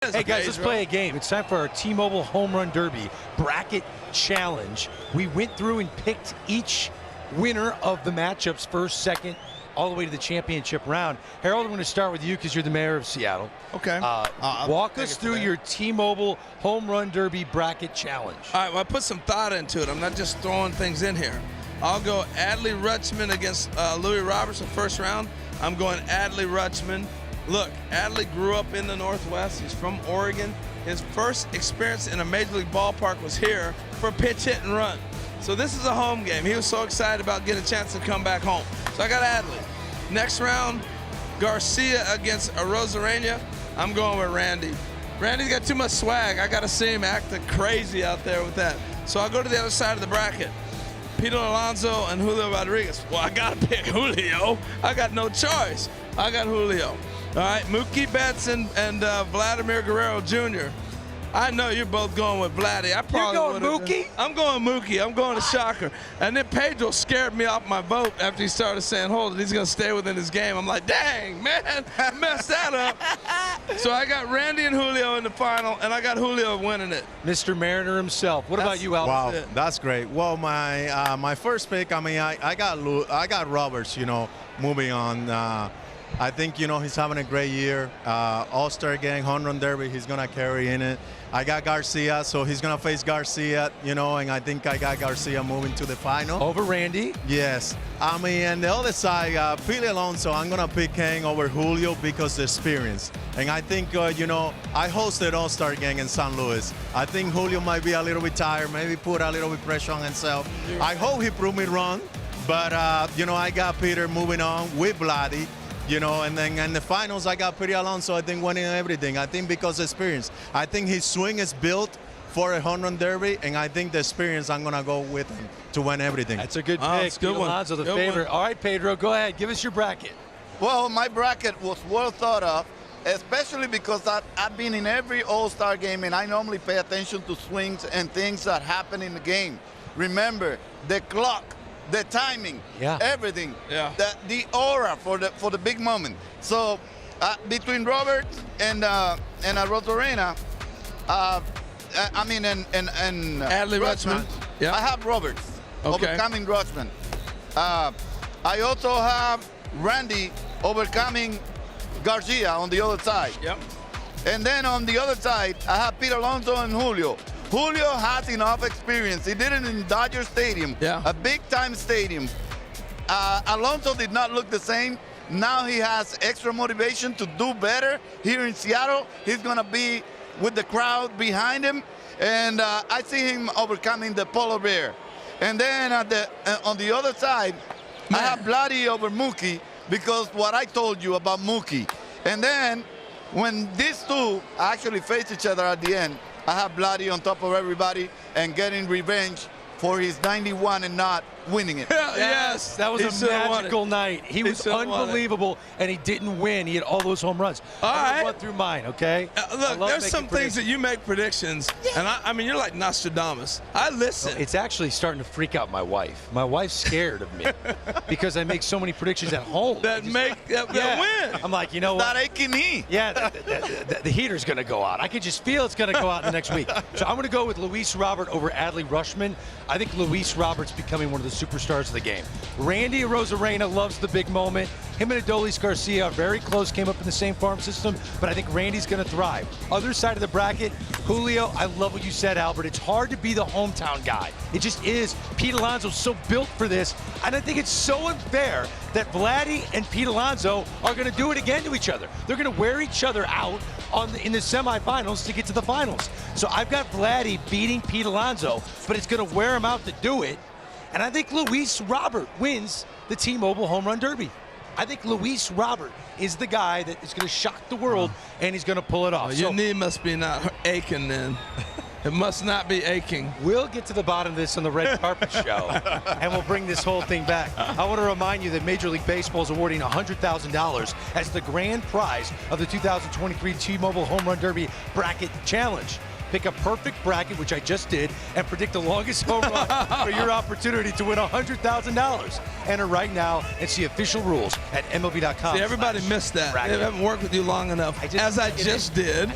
Hey guys, let's play a game. It's time for our T-Mobile Home Run Derby Bracket Challenge. We went through and picked each winner of the matchups, first, second, all the way to the championship round. Harold, I'm going to start with you because you're the mayor of Seattle. Okay. Walk us through your T-Mobile Home Run Derby Bracket Challenge. All right, well, I put some thought into it. I'm not just throwing things in here. I'll go Adley Rutschman against Louis Roberts in the first round. I'm going Adley Rutschman. Look, Adley grew up in the Northwest. He's from Oregon. His first experience in a Major League ballpark was here for pitch, hit, and run. So this is a home game. He was so excited about getting a chance to come back home. So I got Adley. Next round, Garcia against Arozarena. I'm going with Randy. Randy's got too much swag. I got to see him acting crazy out there with that. So I'll go to the other side of the bracket. Peter Alonso and Julio Rodriguez. Well, I got to pick Julio. I got no choice. I got Julio. All right, Mookie Betts and Vladimir Guerrero Jr. I know you're both going with Vladdy. I probably You're going Mookie? I'm going Mookie. I'm going to Shocker. And then Pedro scared me off my vote after he started saying, hold it, he's going to stay within his game. I'm like, dang, man, I messed that up. So I got Randy and Julio in the final, and I got Julio winning it. Mr. Mariner himself. What about you, Albert? Wow, that's great. Well, my first pick, I mean, I got Roberts, you know, moving on. I think, you know, he's having a great year. All-Star game, home run derby, he's going to carry in it. I got Garcia, so he's going to face Garcia, you know, and I think I got Garcia moving to the final. Over Randy? Yes. I mean, and the other side, Pete Alonso, I'm going to pick him over Julio because of experience. And I think, you know, I hosted All-Star game in St. Louis. I think Julio might be a little bit tired, maybe put a little bit pressure on himself. I hope he proved me wrong, but, you know, I got Peter moving on with Vladdy. You know, and then in the finals, I got Pete Alonso, I think, winning everything. I think because of experience. I think his swing is built for a home run derby, and I think the experience, I'm going to go with him to win everything. That's a good pick. Pete Alonso, the favorite. All right, Pedro, go ahead. Give us your bracket. Well, my bracket was well thought of, especially because I've been in every All-Star game, and I normally pay attention to swings and things that happen in the game. Remember, the clock, the timing, everything, the aura for the big moment. So between Roberts and Arozarena, I mean, and Adley Rutschman. I have Roberts overcoming Rutschman. I also have Randy overcoming Garcia on the other side. And then on the other side, I have Pete Alonso and Julio. Julio has enough experience. He did it in Dodger Stadium, a big-time stadium. Alonso did not look the same. Now he has extra motivation to do better here in Seattle. He's going to be with the crowd behind him, and I see him overcoming the polar bear. And then on the other side, I have Vladdy over Mookie because what I told you about Mookie. And then when these two actually face each other at the end, I have Vladdy on top of everybody and getting revenge for his 91 and not winning it. Yes, that was a magical night. He was unbelievable, and he didn't win. He had all those home runs. All right. Run through mine, okay? Look, there's some things that you make predictions, and I mean, you're like Nostradamus. I listen. It's actually starting to freak out my wife. My wife's scared of me because I make so many predictions at home. That win. I'm like, you know what? That aching knee. Yeah, the heater's going to go out. I can just feel it's going to go out in the next week. So I'm going to go with Luis Robert over Adley Rutschman. I think Luis Robert's becoming one of the superstars of the game. Randy Arozarena loves the big moment. Him and Adolis Garcia are very close, came up in the same farm system, but I think Randy's going to thrive. Other side of the bracket, Julio, I love what you said, Albert. It's hard to be the hometown guy. It just is. Pete Alonso's so built for this, and I think it's so unfair that Vladdy and Pete Alonso are going to do it again to each other. They're going to wear each other out in the semifinals to get to the finals. So I've got Vladdy beating Pete Alonso, but it's going to wear him out to do it. And I think Luis Robert wins the T-Mobile Home Run Derby. I think Luis Robert is the guy that is going to shock the world, and he's going to pull it off. Your knee must be not aching then. It must not be aching. We'll get to the bottom of this on the Red Carpet Show, and we'll bring this whole thing back. I want to remind you that Major League Baseball is awarding $100,000 as the grand prize of the 2023 T-Mobile Home Run Derby Bracket Challenge. Pick a perfect bracket, which I just did, and predict the longest home run for your opportunity to win $100,000. Enter right now and see official rules at MLB.com. See, everybody missed that. They haven't worked with you long enough, as I just did.